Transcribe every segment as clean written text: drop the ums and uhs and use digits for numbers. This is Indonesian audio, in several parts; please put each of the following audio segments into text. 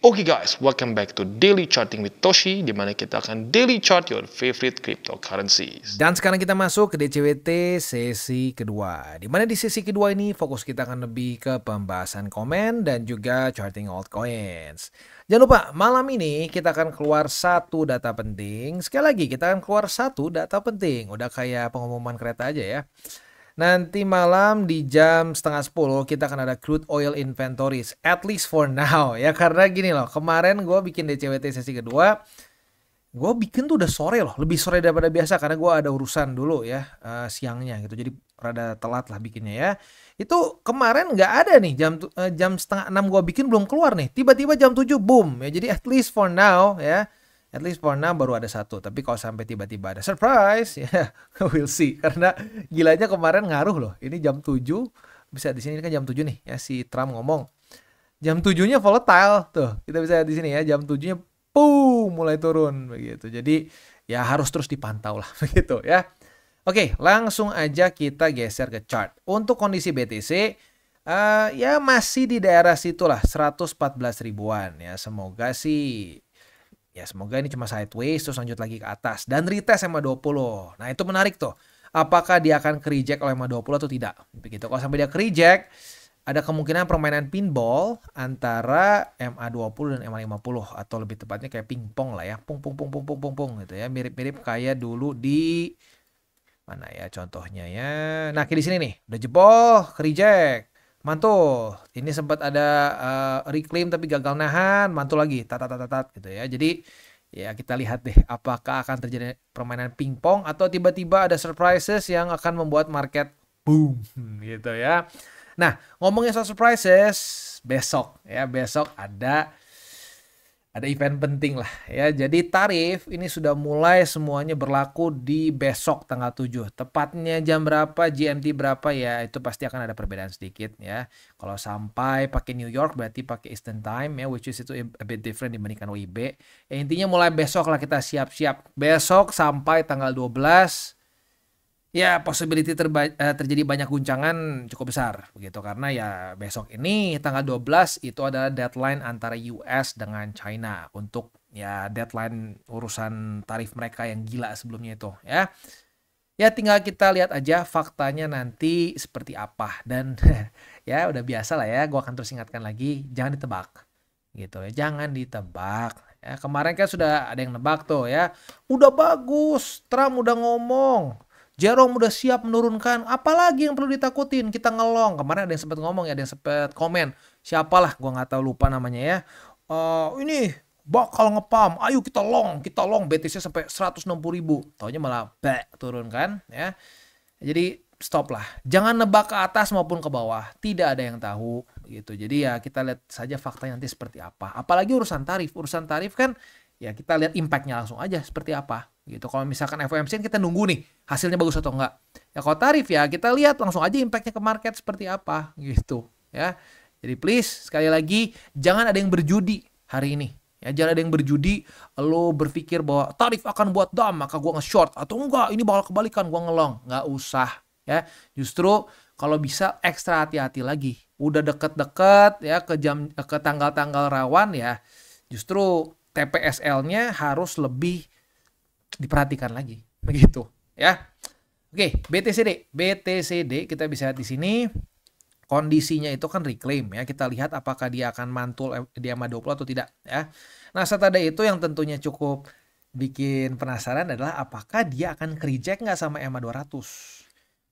Oke guys, welcome back to Daily Charting with Toshi, di mana kita akan daily chart your favorite cryptocurrencies. Dan sekarang kita masuk ke DCWT sesi kedua. Di mana di sesi kedua ini fokus kita akan lebih ke pembahasan komen dan juga charting altcoins. Jangan lupa, malam ini kita akan keluar satu data penting. Sekali lagi, kita akan keluar satu data penting. Udah kayak pengumuman kereta aja ya. Nanti malam di jam 9:30 kita akan ada crude oil inventories, at least for now ya. Karena gini loh, kemarin gue bikin DCWT sesi kedua, gue bikin tuh udah sore loh, lebih sore daripada biasa karena gue ada urusan dulu ya siangnya gitu, jadi rada telat lah bikinnya ya. Itu kemarin nggak ada nih, jam 5:30 gue bikin belum keluar nih, tiba-tiba jam 7 boom ya. Jadi at least for now ya, at least for now baru ada satu. Tapi kalau sampai tiba-tiba ada surprise ya, we'll see. Karena gilanya kemarin ngaruh loh. Ini jam 7, bisa di sini kan jam 7 nih ya, si Trump ngomong. Jam 7-nya volatile tuh. Kita bisa di sini ya, jam 7-nya mulai turun begitu. Jadi ya harus terus dipantau lah begitu ya. Oke, langsung aja kita geser ke chart. Untuk kondisi BTC ya masih di daerah situ lah, 114 ribuan ya. Semoga sih semoga ini cuma sideways terus lanjut lagi ke atas dan retest MA20. Nah, itu menarik tuh. Apakah dia akan ke-reject oleh MA20 atau tidak? Begitu. Kalau sampai dia ke-reject, ada kemungkinan permainan pinball antara MA20 dan MA50 atau lebih tepatnya kayak pingpong lah ya. Pung gitu ya. Mirip-mirip kayak dulu di mana ya contohnya ya. Nah, kayak di sini nih, udah jebol, ke-reject. Mantul, ini sempat ada reclaim tapi gagal nahan, mantul lagi, tat gitu ya. Jadi ya kita lihat deh apakah akan terjadi permainan pingpong atau tiba-tiba ada surprises yang akan membuat market boom gitu ya. Nah, ngomongin soal surprises, besok ada event penting lah ya. Jadi tarif ini sudah mulai semuanya berlaku di besok tanggal 7. Tepatnya jam berapa, GMT berapa ya, itu pasti akan ada perbedaan sedikit ya. Kalau sampai pakai New York berarti pakai Eastern Time ya, which is itu a bit different dibandingkan WIB. Ya, intinya mulai besok lah kita siap-siap. Besok sampai tanggal 12 ya, possibility terjadi banyak guncangan cukup besar begitu, karena ya besok ini tanggal 12 itu adalah deadline antara US dengan China untuk ya deadline urusan tarif mereka yang gila sebelumnya itu ya. Ya tinggal kita lihat aja faktanya nanti seperti apa dan ya udah biasa lah ya, gua akan terus ingatkan lagi, jangan ditebak gitu ya, jangan ditebak. Ya, kemarin kan sudah ada yang nebak tuh ya, udah bagus, Trump udah ngomong, Jerome udah siap menurunkan, apalagi yang perlu ditakutin, kita ngelong. Kemarin ada yang sempat ngomong ya, ada yang sempat komen, siapalah gua nggak tahu, lupa namanya ya. Ini bakal ngepam, ayo kita long BTC sampai 160 ribu. Taunya malah turun kan ya. Jadi stop lah, jangan nebak ke atas maupun ke bawah, tidak ada yang tahu gitu. Jadi ya kita lihat saja faktanya nanti seperti apa. Apalagi urusan tarif kan ya kita lihat impactnya langsung aja seperti apa gitu. Kalau misalkan FOMC kita nunggu nih hasilnya bagus atau enggak. Ya kalau tarif ya kita lihat langsung aja impactnya ke market seperti apa gitu ya. Jadi please sekali lagi jangan ada yang berjudi hari ini. Ya, jangan ada yang berjudi lo berpikir bahwa tarif akan buat dump maka gua nge-short atau enggak ini bakal kebalikan gua ngelong. Nggak usah ya. Justru kalau bisa ekstra hati-hati lagi. Udah deket-deket ya ke tanggal-tanggal rawan ya. Justru TPSL-nya harus lebih diperhatikan lagi begitu ya. Oke, BTCD kita bisa lihat di sini kondisinya itu kan reclaim ya. Kita lihat apakah dia akan mantul di MA20 atau tidak ya. Nah, setelah itu yang tentunya cukup bikin penasaran adalah apakah dia akan ke-reject nggak sama MA200.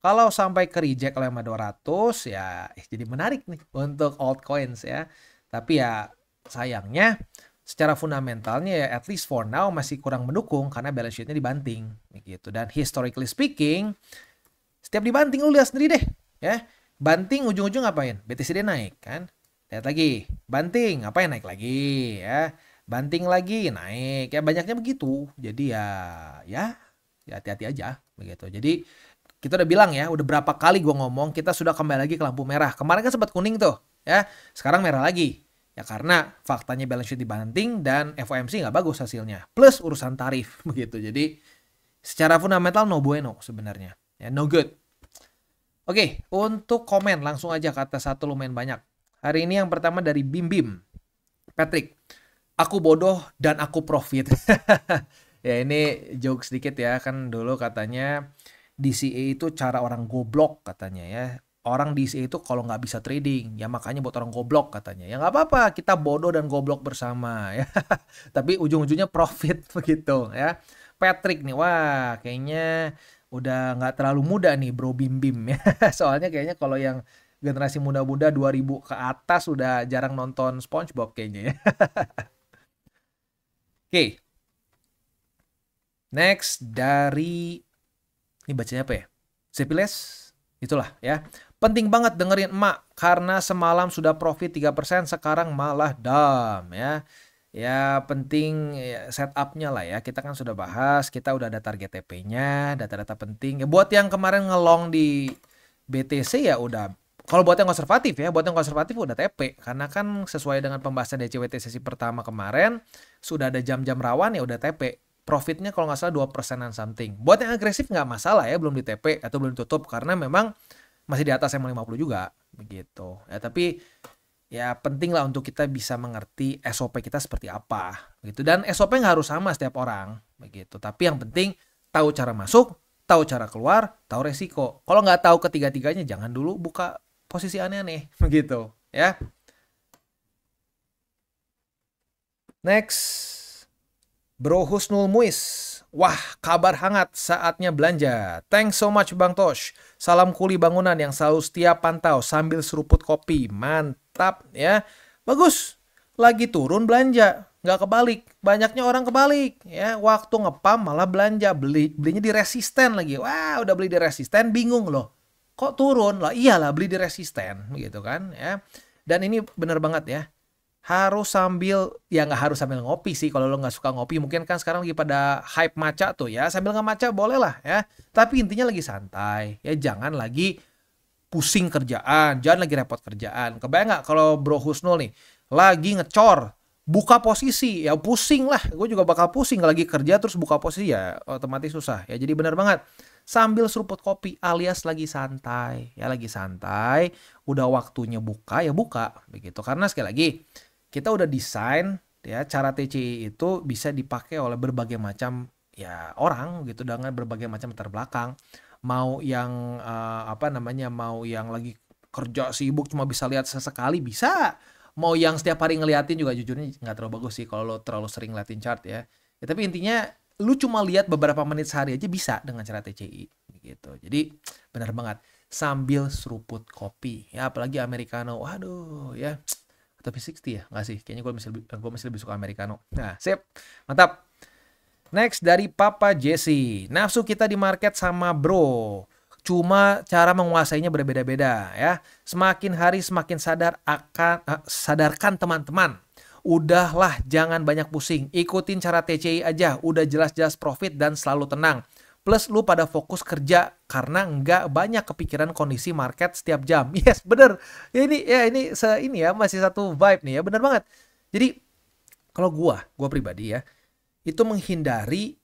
Kalau sampai ke-reject oleh MA200 ya jadi menarik nih untuk altcoins ya. Tapi ya sayangnya secara fundamentalnya ya at least for now masih kurang mendukung karena balance sheet-nya dibanting gitu. Dan historically speaking setiap dibanting lu lihat sendiri deh ya. Banting ujung-ujung ngapain? BTCD naik kan. Lihat lagi, banting ngapain, naik lagi ya. Banting lagi naik ya, banyaknya begitu. Jadi ya hati-hati aja begitu. Jadi kita udah bilang ya, udah berapa kali gua ngomong kita sudah kembali lagi ke lampu merah. Kemarin kan sempat kuning tuh ya. Sekarang merah lagi. Ya karena faktanya balance sheet dibanting dan FOMC nggak bagus hasilnya. Plus urusan tarif begitu. Jadi secara fundamental no bueno sebenarnya. Ya, no good. Oke, untuk komen langsung aja ke atas satu lumayan banyak. Hari ini yang pertama dari Bim Patrick. Aku bodoh dan aku profit. Ya ini joke sedikit ya, kan dulu katanya DCA itu cara orang goblok katanya ya. Orang DCA itu kalau nggak bisa trading, ya makanya buat orang goblok katanya. Ya nggak apa-apa, kita bodoh dan goblok bersama ya. Tapi ujung-ujungnya profit begitu ya. Patrick nih, wah kayaknya udah nggak terlalu muda nih Bro Bim Bim ya. Soalnya kayaknya kalau yang generasi muda-muda 2000 ke atas udah jarang nonton SpongeBob kayaknya ya. Oke, next dari ini bacanya apa ya? Sepiles? Itulah ya. Penting banget dengerin emak karena semalam sudah profit 3%, sekarang malah down ya. Ya penting ya, setupnya lah ya. Kita kan sudah bahas, kita udah ada target TP-nya, data-data penting. Ya buat yang kemarin ngelong di BTC ya udah. Kalau buat yang konservatif ya, buat yang konservatif udah TP. Karena kan sesuai dengan pembahasan DCWT sesi pertama kemarin, sudah ada jam-jam rawan ya udah TP. Profitnya kalau nggak salah 2%-an something. Buat yang agresif nggak masalah ya, belum di TP atau belum ditutup. Karena memang masih di atas MA50 juga. Begitu. Ya tapi ya penting lah untuk kita bisa mengerti SOP kita seperti apa. Begitu. Dan SOP nggak harus sama setiap orang. Begitu. Tapi yang penting tahu cara masuk, tahu cara keluar, tahu resiko. Kalau nggak tahu ketiga-tiganya jangan dulu buka posisi aneh-aneh. Begitu. Ya. Next. Bro Husnul Muiz. Wah, kabar hangat saatnya belanja. Thanks so much Bang Tosh. Salam kuli bangunan yang selalu setia pantau sambil seruput kopi. Mantap ya. Bagus. Lagi turun belanja. Nggak kebalik. Banyaknya orang kebalik. Ya, waktu ngepam malah belanja. Belinya di resisten lagi. Wah, udah beli di resisten bingung loh. Kok turun? Lah iyalah beli di resisten. Gitu kan ya. Dan ini bener banget ya. Harus sambil, ya nggak harus sambil ngopi sih kalau lo nggak suka ngopi, mungkin kan sekarang lagi pada hype matcha tuh ya, sambil nggak matcha boleh lah ya, tapi intinya lagi santai ya, jangan lagi pusing kerjaan, jangan lagi repot kerjaan. Kebayang nggak kalau Bro Husnul nih lagi ngecor buka posisi ya pusing lah, gue juga bakal pusing lagi kerja terus buka posisi ya otomatis susah ya. Jadi benar banget sambil seruput kopi alias lagi santai ya, lagi santai udah waktunya buka ya buka begitu. Karena sekali lagi kita udah desain ya cara TCI itu bisa dipakai oleh berbagai macam ya orang gitu dengan berbagai macam latar belakang. Mau yang apa namanya, mau yang lagi kerja sibuk cuma bisa lihat sesekali bisa. Mau yang setiap hari ngeliatin juga jujurnya nggak terlalu bagus sih kalau lo terlalu sering ngeliatin chart ya. Ya tapi intinya lu cuma lihat beberapa menit sehari aja bisa dengan cara TCI gitu. Jadi benar banget sambil seruput kopi ya, apalagi americano. Waduh ya, tapi 60 ya? Nggak sih, kayaknya gue masih lebih suka americano. Nah, sip. Mantap. Next dari Papa Jesse. Nafsu kita di market sama bro. Cuma cara menguasainya berbeda-beda ya. Semakin hari semakin sadarkan teman-teman. Udahlah jangan banyak pusing. Ikutin cara TCI aja. Udah jelas-jelas profit dan selalu tenang. Plus lu pada fokus kerja karena nggak banyak kepikiran kondisi market setiap jam. Yes, bener. Ini ya masih satu vibe nih ya, bener banget. Jadi kalau gua pribadi ya, itu menghindari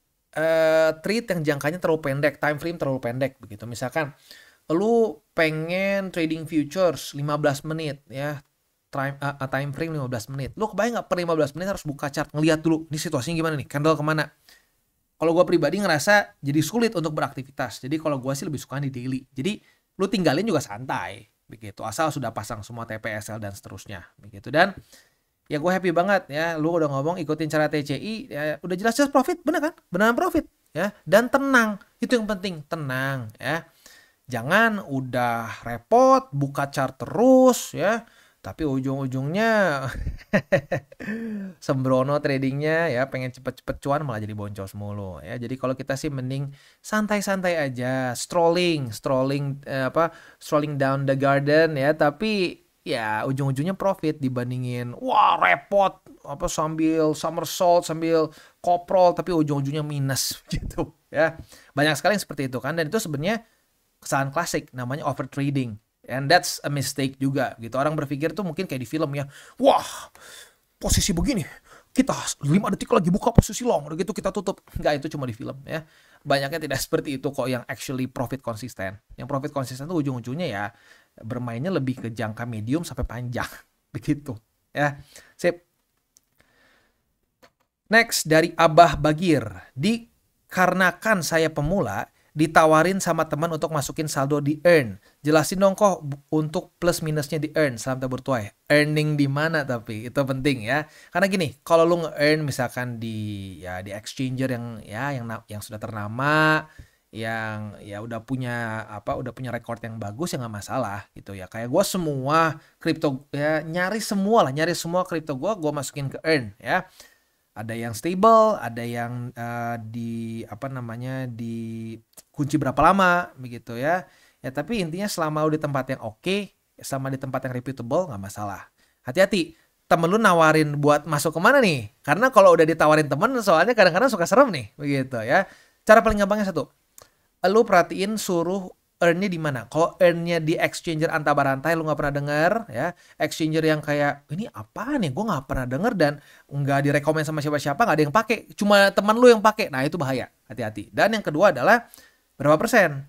trade yang jangkanya terlalu pendek, time frame terlalu pendek begitu. Misalkan lu pengen trading futures 15 menit ya, time frame 15 menit. Lu kebayang nggak per 15 menit harus buka chart, ngeliat dulu ini situasinya gimana nih, candle kemana. Kalau gue pribadi ngerasa jadi sulit untuk beraktivitas. Jadi kalau gue sih lebih suka di daily. Jadi lu tinggalin juga santai begitu. Asal sudah pasang semua TPSL dan seterusnya begitu. Dan ya gue happy banget ya. Lu udah ngomong ikutin cara TCI ya, udah jelas-jelas profit, bener kan? Beneran profit ya. Dan tenang. Itu yang penting, tenang ya. Jangan udah repot buka chart terus ya. Tapi ujung-ujungnya sembrono tradingnya ya, pengen cepet-cepet cuan malah jadi boncos mulu ya. Jadi kalau kita sih mending santai-santai aja, strolling down the garden ya, tapi ya ujung-ujungnya profit dibandingin wah repot apa sambil somersault sambil koprol tapi ujung-ujungnya minus gitu ya. Banyak sekali yang seperti itu kan, dan itu sebenarnya kesalahan klasik namanya over trading. And that's a mistake juga gitu. Orang berpikir tuh mungkin kayak di film ya. Wah, posisi begini. Kita 5 detik lagi buka posisi long. Udah gitu kita tutup. Enggak, itu cuma di film ya. Banyaknya tidak seperti itu kok yang actually profit konsisten. Yang profit konsisten tuh ujung-ujungnya ya bermainnya lebih ke jangka medium sampai panjang. Begitu. Ya, sip. Next dari Abah Bagir. Dikarenakan saya pemula, ditawarin sama teman untuk masukin saldo di earn. Jelasin dong kok untuk plus minusnya di earn. Salam tabur tuai. Earning di mana tapi itu penting ya. Karena gini, kalau lu nge-earn misalkan di exchanger yang sudah ternama, yang ya udah punya record yang bagus, ya nggak masalah gitu ya. Kayak gue semua kripto ya, nyaris semua kripto gue masukin ke earn ya. Ada yang stable, ada yang di kunci berapa lama begitu ya. Ya tapi intinya selama di tempat yang oke, selama di tempat yang reputable, nggak masalah. Hati-hati, temen lu nawarin buat masuk kemana nih? Karena kalau udah ditawarin temen, soalnya kadang-kadang suka serem nih begitu ya. Cara paling gampangnya satu, lu perhatiin suruh earn-nya di mana. Kalau earn-nya di exchanger antabarantai lu nggak pernah denger ya, exchanger yang kayak ini apaan ya, gue nggak pernah denger dan nggak direkomend sama siapa-siapa, nggak ada yang pakai, cuma teman lu yang pakai, nah itu bahaya, hati-hati. Dan yang kedua adalah berapa persen.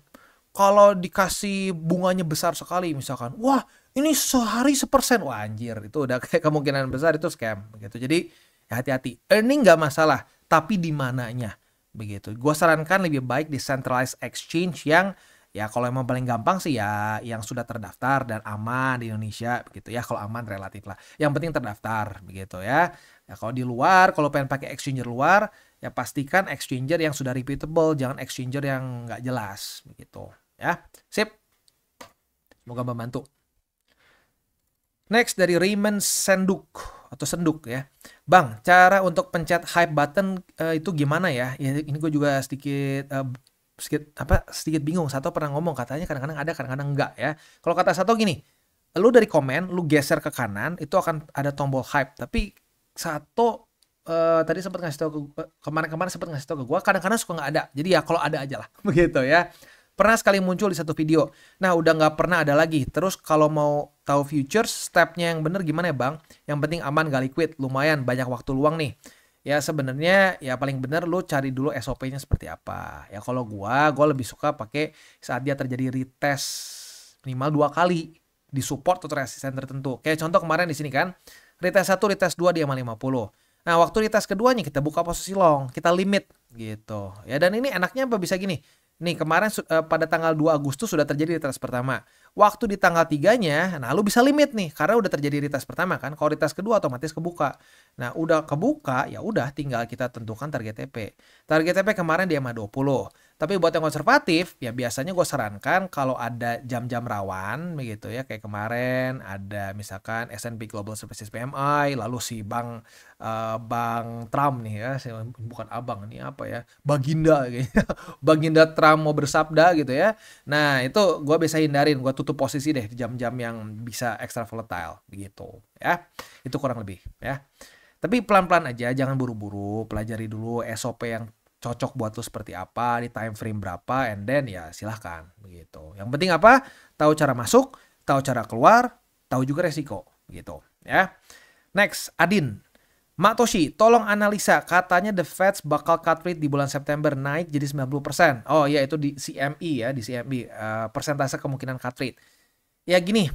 Kalau dikasih bunganya besar sekali, misalkan wah ini sehari 1%, wah anjir, itu udah kayak kemungkinan besar itu scam begitu. Jadi ya hati-hati, earning nggak masalah, tapi di mananya begitu. Gue sarankan lebih baik di centralized exchange yang ya kalau emang paling gampang sih ya yang sudah terdaftar dan aman di Indonesia begitu ya. Kalau aman relatif lah. Yang penting terdaftar begitu ya. Ya kalau di luar, kalau pengen pakai exchanger luar, ya pastikan exchanger yang sudah reputable, jangan exchanger yang nggak jelas begitu ya. Sip. Semoga membantu. Next dari Raymond Senduk atau Senduk ya. Bang, cara untuk pencet hype button itu gimana ya? Ya ini gue juga sedikit bingung. Sato pernah ngomong katanya kadang-kadang ada, kadang-kadang enggak ya. Kalau kata Sato gini, lu dari komen, lu geser ke kanan, itu akan ada tombol hype. Tapi Sato tadi sempat ngasih tahu kemarin sempat ngasih tahu ke gue, kadang-kadang suka nggak ada. Jadi ya kalau ada aja lah, begitu ya. Pernah sekali muncul di satu video. Nah udah nggak pernah ada lagi. Terus kalau mau tahu futures, stepnya yang bener gimana ya bang? Yang penting aman, gak liquid, lumayan banyak waktu luang nih. Ya sebenarnya ya paling bener lu cari dulu SOP-nya seperti apa. Ya kalau gua lebih suka pakai saat dia terjadi retest minimal 2 kali di support atau resisten tertentu. Kayak contoh kemarin di sini kan, retest 1, retest 2 di MA 50. Nah, waktu retest keduanya kita buka posisi long, kita limit gitu. Ya dan ini enaknya apa bisa gini. Nih kemarin pada tanggal 2 Agustus sudah terjadi retest pertama. Waktu di tanggal 3-nya, nah lu bisa limit nih karena udah terjadi retest pertama kan. Kalau retest kedua otomatis kebuka. Nah, udah kebuka ya udah tinggal kita tentukan target TP. Target TP kemarin di MA 20. Tapi buat yang konservatif, ya biasanya gue sarankan kalau ada jam-jam rawan begitu ya, kayak kemarin ada misalkan S&P Global Services PMI, lalu si Bang Trump nih ya, bukan abang ini apa ya, Baginda kayaknya. Baginda Trump mau bersabda gitu ya. Nah, itu gue biasa hindarin, gue tutup posisi deh di jam-jam yang bisa extra volatile begitu ya. Itu kurang lebih ya. Tapi pelan-pelan aja, jangan buru-buru, pelajari dulu SOP yang cocok buat lu seperti apa, di time frame berapa, and then ya silahkan begitu. Yang penting apa? Tahu cara masuk, tahu cara keluar, tahu juga resiko gitu ya. Next, Adin. Mak Toshi, tolong analisa, katanya The Fed bakal cut rate di bulan September naik jadi 90%. Oh iya, itu di CME ya, di CME persentase kemungkinan cut rate. Ya gini,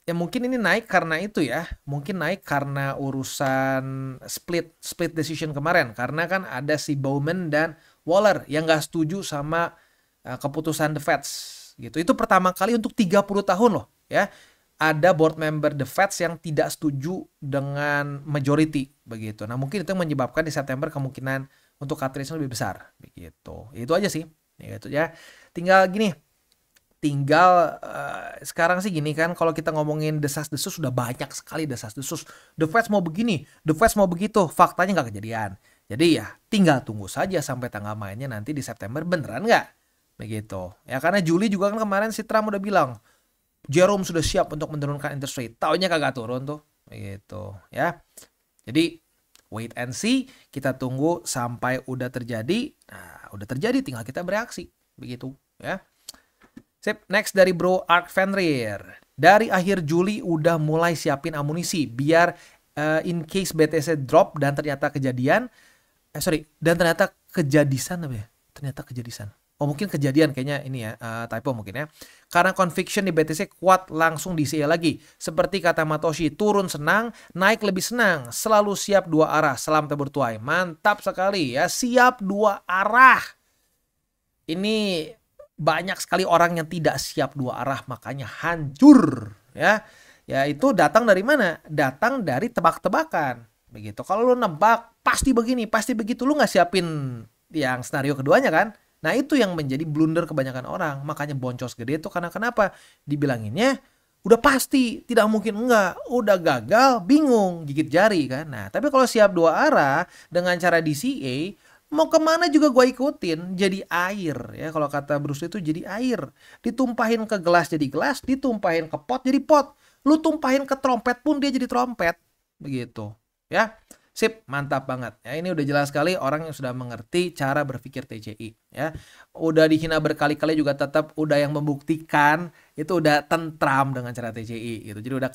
ya mungkin ini naik karena itu ya. Mungkin naik karena urusan split decision kemarin. Karena kan ada si Bowman dan Waller yang nggak setuju sama keputusan The Fed gitu. Itu pertama kali untuk 30 tahun loh ya. Ada board member The Fed yang tidak setuju dengan majority begitu. Nah mungkin itu yang menyebabkan di September kemungkinan untuk cut rate lebih besar begitu. Itu aja sih. Gitu ya. Tinggal gini. Sekarang sih gini kan, kalau kita ngomongin desas-desus sudah banyak sekali desas-desus. The Fed mau begini, The Fed mau begitu, faktanya nggak kejadian. Jadi ya tinggal tunggu saja sampai tanggal mainnya nanti di September beneran nggak? Begitu. Ya karena Juli juga kan kemarin si Trump udah bilang, Jerome sudah siap untuk menurunkan interest rate. Taunya kagak turun tuh. Begitu ya. Jadi wait and see, kita tunggu sampai udah terjadi. Nah, udah terjadi tinggal kita bereaksi. Begitu ya. Sip, next dari Bro Ark Fenrir. Dari akhir Juli udah mulai siapin amunisi biar in case BTC drop dan ternyata kejadian. Dan ternyata kejadisan apa ya? Ternyata kejadisan. Oh mungkin kejadian kayaknya ini ya, typo mungkin ya. Karena conviction di BTC kuat langsung di DCA lagi. Seperti kata Matoshi, turun senang, naik lebih senang. Selalu siap dua arah. Salam tabur tuai. Mantap sekali ya, siap dua arah. Ini banyak sekali orang yang tidak siap dua arah, makanya hancur ya. Ya itu datang dari mana? Datang dari tebak-tebakan. Begitu. Kalau lu nebak pasti begini, pasti begitu, lu nggak siapin yang skenario keduanya kan? Nah itu yang menjadi blunder kebanyakan orang. Makanya boncos gede itu karena kenapa? Dibilanginnya udah pasti, tidak mungkin enggak. Udah gagal, bingung, gigit jari kan. Nah tapi kalau siap dua arah dengan cara DCA, mau kemana juga gue ikutin. Jadi air ya. Kalau kata Bruce Lee itu jadi air. Ditumpahin ke gelas jadi gelas, ditumpahin ke pot jadi pot. Lu tumpahin ke trompet pun dia jadi trompet. Begitu ya. Sip, mantap banget. Ya, ini udah jelas sekali orang yang sudah mengerti cara berpikir TCI ya. Udah dihina berkali-kali juga tetap udah yang membuktikan itu udah tentram dengan cara TCI gitu. Jadi udah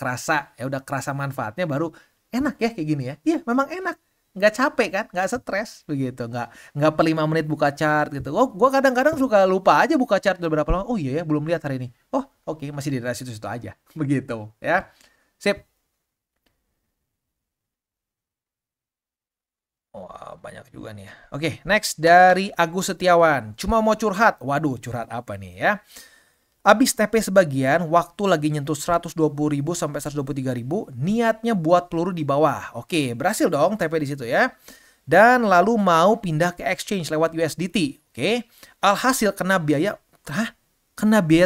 kerasa manfaatnya, baru enak ya kayak gini ya. Iya, memang enak. Nggak capek kan, nggak stres begitu. Nggak per 5 menit buka chart gitu. Oh, gua kadang-kadang suka lupa aja buka chart udah berapa lama. Oh iya ya, belum lihat hari ini. Oh, oke, masih di daerah situ-situ aja. Begitu ya. Sip. Wah, banyak juga nih ya. Oke, next dari Agus Setiawan. Cuma mau curhat. Waduh, curhat apa nih ya? Abis TP sebagian, waktu lagi nyentuh 120.000 sampai 123.000, niatnya buat peluru di bawah. Oke, berhasil dong TP di situ ya. Dan lalu mau pindah ke exchange lewat USDT. Oke, alhasil kena biaya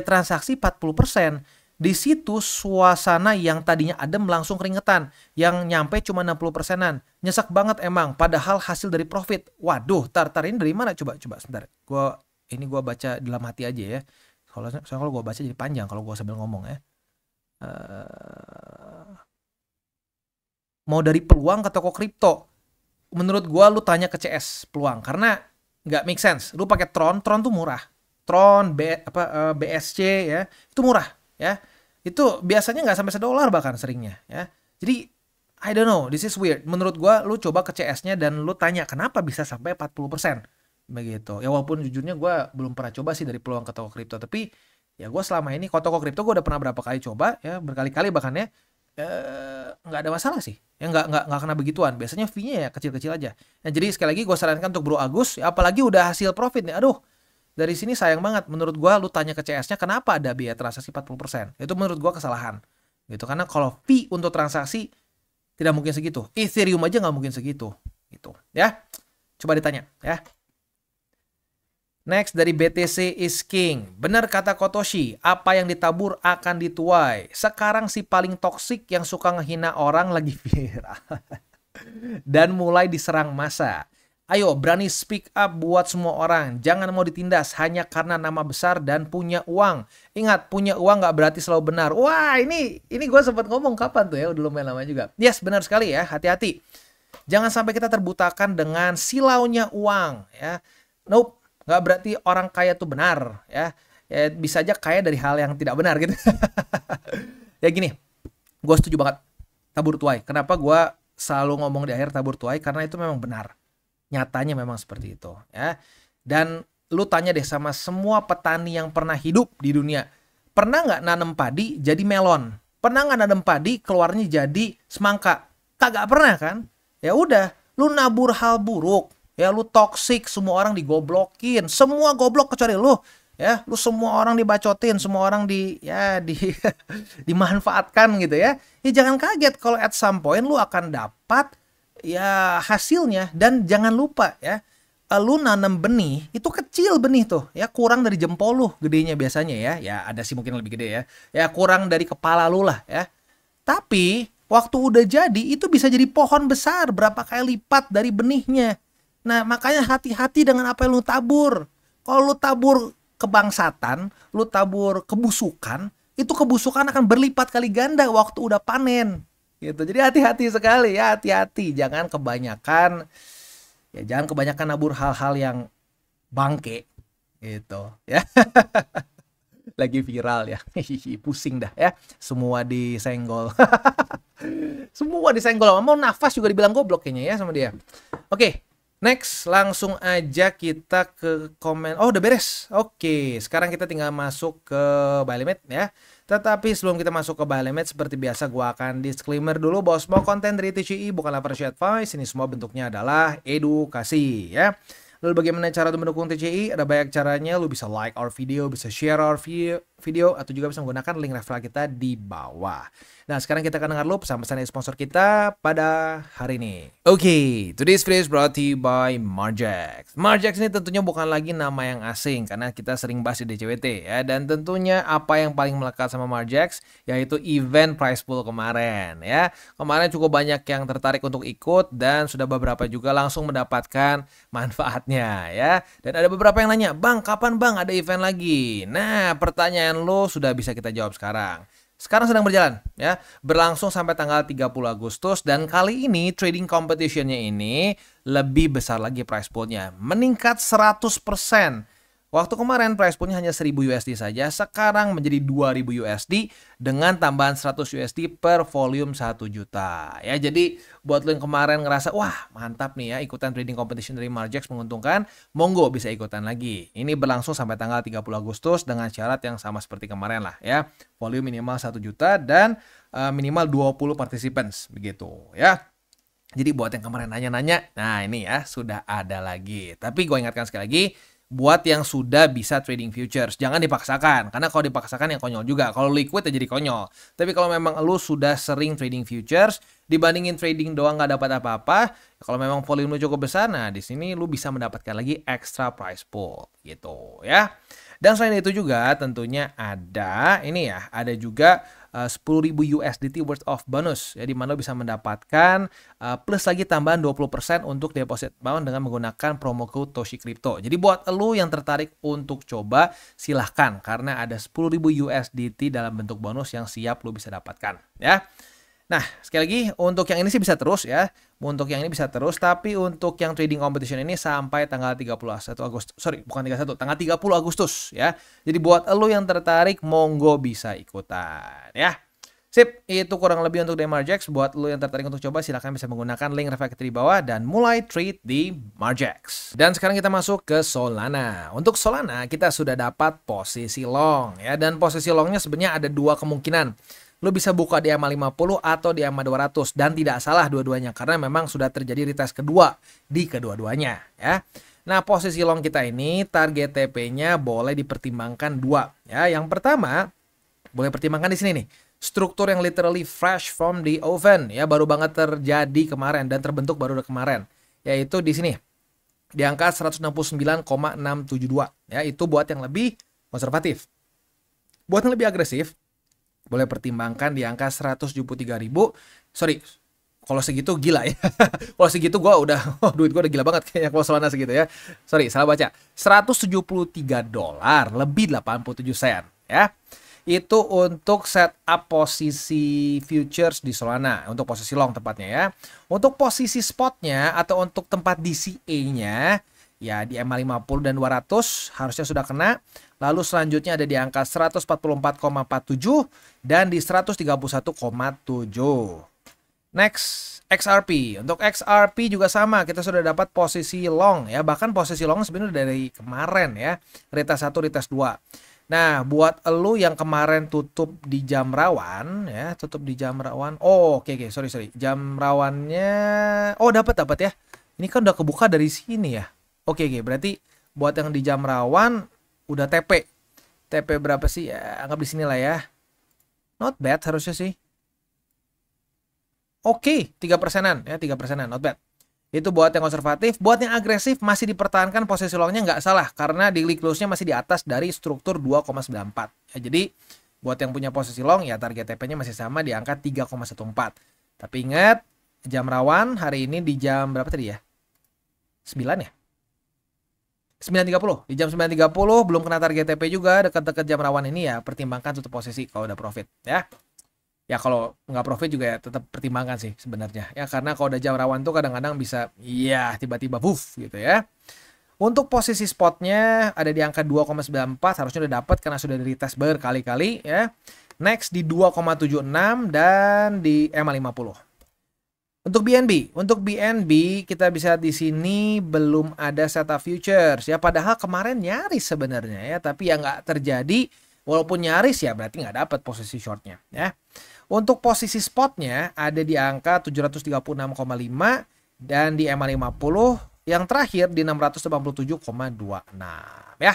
transaksi 40%. Di situ suasana yang tadinya adem langsung keringetan. Yang nyampe cuma 60%-an. Nyesek banget emang. Padahal hasil dari profit. Waduh, tar ini dari mana? Coba sebentar. Gua baca dalam hati aja ya. Kalau gue baca jadi panjang kalau gue sambil ngomong ya. Mau dari peluang ke toko kripto. Menurut gue lu tanya ke CS peluang. Karena nggak make sense. Lu pakai Tron tuh murah. Tron, BSC ya. Itu murah. Ya, itu biasanya nggak sampai $1 bahkan seringnya ya. Jadi I don't know, this is weird. Menurut gua lu coba ke CS-nya dan lu tanya kenapa bisa sampai 40%. Begitu. Ya walaupun jujurnya gua belum pernah coba sih dari peluang ke toko kripto, tapi ya gua selama ini ke toko kripto gua udah pernah berapa kali coba ya, berkali-kali bahkan ya. Nggak ada masalah sih. Ya nggak kena begituan. Biasanya fee-nya ya kecil-kecil aja. Nah, jadi sekali lagi gua sarankan untuk Bro Agus, ya, apalagi udah hasil profit nih. Aduh, dari sini sayang banget menurut gua lu tanya ke CS-nya kenapa ada biaya transaksi 40%. Itu menurut gua kesalahan. Gitu. Karena kalau fee untuk transaksi tidak mungkin segitu. Ethereum aja nggak mungkin segitu. Gitu. Ya. Coba ditanya ya. Next dari BTC is King. Benar kata Kotoshi, apa yang ditabur akan dituai. Sekarang si paling toksik yang suka ngehina orang lagi viral. Dan mulai diserang massa. Ayo berani speak up buat semua orang. Jangan mau ditindas hanya karena nama besar dan punya uang. Ingat, punya uang nggak berarti selalu benar. Wah, ini gue sempat ngomong kapan tuh ya, udah lumayan lama juga. Yes, benar sekali ya, hati-hati. Jangan sampai kita terbutakan dengan silaunya uang ya. Nope, nggak berarti orang kaya tuh benar ya. Ya bisa aja kaya dari hal yang tidak benar gitu. Ya gini, gue setuju banget tabur tuai. Kenapa gue selalu ngomong di akhir tabur tuai? Karena itu memang benar. Nyatanya memang seperti itu ya. Dan lu tanya deh sama semua petani yang pernah hidup di dunia. Pernah nggak nanam padi jadi melon? Pernah nggak nanam padi keluarnya jadi semangka? Kagak pernah kan? Ya udah, lu nabur hal buruk. Ya lu toksik, semua orang digoblokin. Semua goblok kecuali lu. Ya, lu semua orang dibacotin, semua orang dimanfaatkan gitu ya. Ya jangan kaget kalau at some point lu akan dapat ya hasilnya. Dan jangan lupa ya, lu nanam benih itu kecil benih tuh ya, kurang dari jempol lu gedenya biasanya ya. Ya ada sih mungkin lebih gede ya. Ya kurang dari kepala lu lah ya. Tapi waktu udah jadi itu bisa jadi pohon besar berapa kali lipat dari benihnya. Nah makanya hati-hati dengan apa yang lu tabur. Kalau lu tabur kebangsatan, lu tabur kebusukan, itu kebusukan akan berlipat kali ganda waktu udah panen. Gitu. Jadi hati-hati sekali ya, hati-hati, jangan kebanyakan nabur hal-hal yang bangke gitu ya. Lagi viral ya. Pusing dah ya, semua disenggol. Semua disenggol, mau nafas juga dibilang goblok kayaknya ya sama dia. Oke, Next, langsung aja kita ke komen. Oh, udah beres. Oke, sekarang kita tinggal masuk ke buy limit ya. Tetapi sebelum kita masuk ke buy limit, seperti biasa gua akan disclaimer dulu bahwa semua konten dari TCI bukanlah financial advice. Ini semua bentuknya adalah edukasi ya. Lalu bagaimana cara untuk mendukung TCI? Ada banyak caranya. Lu bisa like our video, bisa share our video, atau juga bisa menggunakan link referral kita di bawah. Nah, sekarang kita akan dengar dulu pesan-pesan dari sponsor kita pada hari ini. Oke, today's video is brought to you by Margex. Margex ini tentunya bukan lagi nama yang asing karena kita sering bahas di DCWT ya. Dan tentunya apa yang paling melekat sama Margex yaitu event prize pool kemarin ya. Kemarin cukup banyak yang tertarik untuk ikut dan sudah beberapa juga langsung mendapatkan manfaatnya ya. Dan ada beberapa yang nanya, "Bang, kapan Bang ada event lagi?" Nah, pertanyaan lo sudah bisa kita jawab sekarang. Sekarang sedang berjalan ya, berlangsung sampai tanggal 30 Agustus dan kali ini trading competition-nya ini lebih besar lagi price pool-nya, meningkat 100%. Waktu kemarin price pool-nya hanya 1000 USD saja, sekarang menjadi 2000 USD dengan tambahan 100 USD per volume 1 juta. Ya, jadi buat lo yang kemarin ngerasa, wah mantap nih ya ikutan trading competition dari Margex menguntungkan, monggo bisa ikutan lagi. Ini berlangsung sampai tanggal 30 Agustus dengan syarat yang sama seperti kemarin lah ya. Volume minimal 1 juta dan minimal 20 participants begitu ya. Jadi buat yang kemarin nanya-nanya, nah ini ya sudah ada lagi. Tapi gue ingatkan sekali lagi, buat yang sudah bisa trading futures, jangan dipaksakan. Karena kalau dipaksakan yang konyol juga. Kalau liquid ya jadi konyol. Tapi kalau memang lu sudah sering trading futures, dibandingin trading doang nggak dapat apa-apa, kalau memang volume lu cukup besar, nah di sini lu bisa mendapatkan lagi extra price pool gitu ya. Dan selain itu juga tentunya ada ini ya, ada juga 10.000 USDT worth of bonus ya, di mana lo bisa mendapatkan plus lagi tambahan 20% untuk deposit amount dengan menggunakan promo code Toshi Crypto. Jadi buat lo yang tertarik untuk coba silahkan karena ada 10.000 USDT dalam bentuk bonus yang siap lo bisa dapatkan ya. Nah, sekali lagi untuk yang ini sih bisa terus ya. Untuk yang ini bisa terus, tapi untuk yang trading competition ini sampai tanggal 31 Agustus. Sorry, bukan 31, tanggal 30 Agustus ya. Jadi buat lo yang tertarik, monggo bisa ikutan ya. Sip, itu kurang lebih untuk Margex. Buat lo yang tertarik untuk coba, silahkan bisa menggunakan link referral di bawah dan mulai trade di Margex. Dan sekarang kita masuk ke Solana. Untuk Solana, kita sudah dapat posisi long ya. Dan posisi longnya sebenarnya ada dua kemungkinan. Lo bisa buka di EMA 50 atau di EMA 200 dan tidak salah dua-duanya karena memang sudah terjadi retest kedua di kedua-duanya ya. Nah, posisi long kita ini target TP-nya boleh dipertimbangkan dua ya. Yang pertama boleh pertimbangkan di sini nih. Struktur yang literally fresh from the oven ya, baru banget terjadi kemarin dan terbentuk baru kemarin. Yaitu di sini. Di angka 169,672 ya, itu buat yang lebih konservatif. Buat yang lebih agresif boleh pertimbangkan di angka 173.000. Sorry, kalau segitu gila ya. Kalau segitu gue udah, duit gue udah gila banget kayaknya kalau Solana segitu ya. Sorry, salah baca. $173 lebih 87 sen ya. Itu untuk setup posisi futures di Solana. Untuk posisi long tepatnya ya. Untuk posisi spotnya atau untuk tempat DCA-nya, ya di EMA 50 dan 200 harusnya sudah kena. Lalu selanjutnya ada di angka 144,47 dan di 131,7. Next, XRP. Untuk XRP juga sama, kita sudah dapat posisi long ya. Bahkan posisi long sebenarnya dari kemarin ya. Retest 1, retest 2. Nah, buat elu yang kemarin tutup di jam rawan ya, tutup di jam rawan. Oh, oke, sorry. Jam rawannya dapat ya. Ini kan udah kebuka dari sini ya. Oke, berarti buat yang di jam rawan udah TP. TP berapa sih? Ya, anggap di sini lah ya. Not bad harusnya sih. Oke, 3%-an ya, 3%-an, not bad. Itu buat yang konservatif. Buat yang agresif masih dipertahankan posisi longnya nggak salah karena daily close-nya masih di atas dari struktur 2,94. Ya, jadi buat yang punya posisi long ya target TP-nya masih sama di angka 3,14. Tapi ingat, jam rawan hari ini di jam berapa tadi ya? 9 ya? 9.30. Di jam 9.30 belum kena target TP juga, dekat-dekat jam rawan ini ya pertimbangkan tutup posisi kalau udah profit ya. Ya kalau nggak profit juga ya tetap pertimbangkan sih sebenarnya. Ya karena kalau udah jam rawan tuh kadang-kadang bisa ya tiba-tiba buff gitu ya. Untuk posisi spotnya ada di angka 2,94 harusnya udah dapat karena sudah di retest berkali-kali ya. Next di 2,76 dan di EMA 50. Untuk BNB kita bisa di sini belum ada setup futures ya. Padahal kemarin nyaris sebenarnya ya, tapi ya nggak terjadi. Walaupun nyaris ya berarti nggak dapat posisi shortnya ya. Untuk posisi spotnya ada di angka 736,5 dan di EMA 50 yang terakhir di 687,26 ya.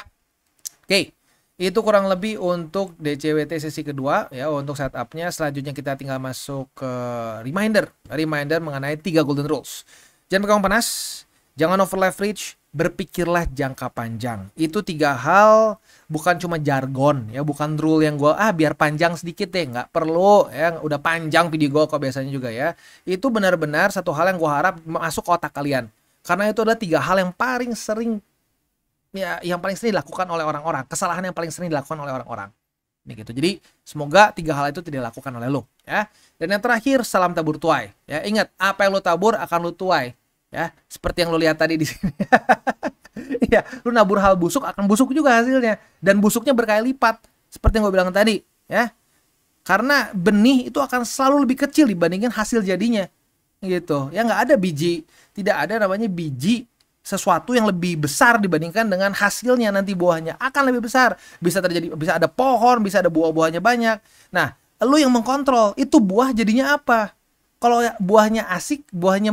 Oke. Itu kurang lebih untuk DCWT sesi kedua ya. Untuk setupnya selanjutnya kita tinggal masuk ke reminder mengenai 3 golden rules. Jangan pegang panas, jangan over leverage, berpikirlah jangka panjang. Itu 3 hal, bukan cuma jargon ya, bukan rule yang gue biar panjang sedikit deh, nggak perlu ya, udah panjang video gue kok biasanya juga ya. Itu benar-benar satu hal yang gue harap masuk ke otak kalian. Karena itu adalah 3 hal yang paling sering dilakukan oleh orang-orang, kesalahan yang paling sering dilakukan oleh orang-orang. Ini gitu. Jadi semoga 3 hal itu tidak dilakukan oleh lo ya. Dan yang terakhir, salam tabur tuai. Ya, ingat, apa yang lo tabur akan lo tuai. Ya, seperti yang lo lihat tadi di sini. Ya, lo nabur hal busuk akan busuk juga hasilnya, dan busuknya berkali lipat seperti yang gue bilang tadi, ya. Karena benih itu akan selalu lebih kecil dibandingkan hasil jadinya. Gitu. Ya, nggak ada biji, tidak ada namanya biji sesuatu yang lebih besar dibandingkan dengan hasilnya, nanti buahnya akan lebih besar. Bisa terjadi, bisa ada pohon, bisa ada buah-buahnya banyak. Nah, lu yang mengkontrol itu buah jadinya apa. Kalau buahnya asik, buahnya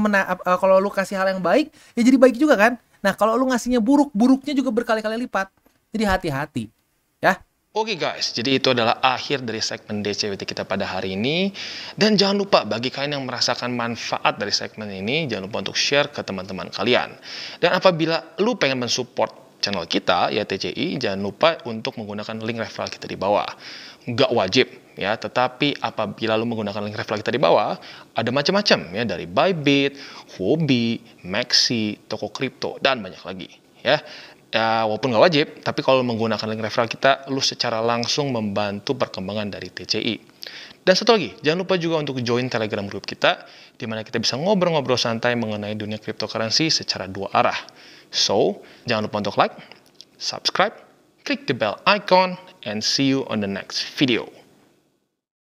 kalau lu kasih hal yang baik, ya jadi baik juga kan. Nah, kalau lu ngasihnya buruk, buruknya juga berkali-kali lipat. Jadi hati-hati ya. Oke guys, jadi itu adalah akhir dari segmen DCWT kita pada hari ini. Dan jangan lupa bagi kalian yang merasakan manfaat dari segmen ini, jangan lupa untuk share ke teman-teman kalian. Dan apabila lu pengen mensupport channel kita, ya TCI, jangan lupa untuk menggunakan link referral kita di bawah. Nggak wajib ya, tetapi apabila lu menggunakan link referral kita di bawah, ada macam-macam ya, dari Bybit, Huobi, Maxi, toko kripto, dan banyak lagi ya. Ya, walaupun nggak wajib, tapi kalau menggunakan link referral kita, lu secara langsung membantu perkembangan dari TCI. Dan satu lagi, jangan lupa juga untuk join Telegram group kita, di mana kita bisa ngobrol-ngobrol santai mengenai dunia cryptocurrency secara 2 arah. So, jangan lupa untuk like, subscribe, klik the bell icon, and see you on the next video.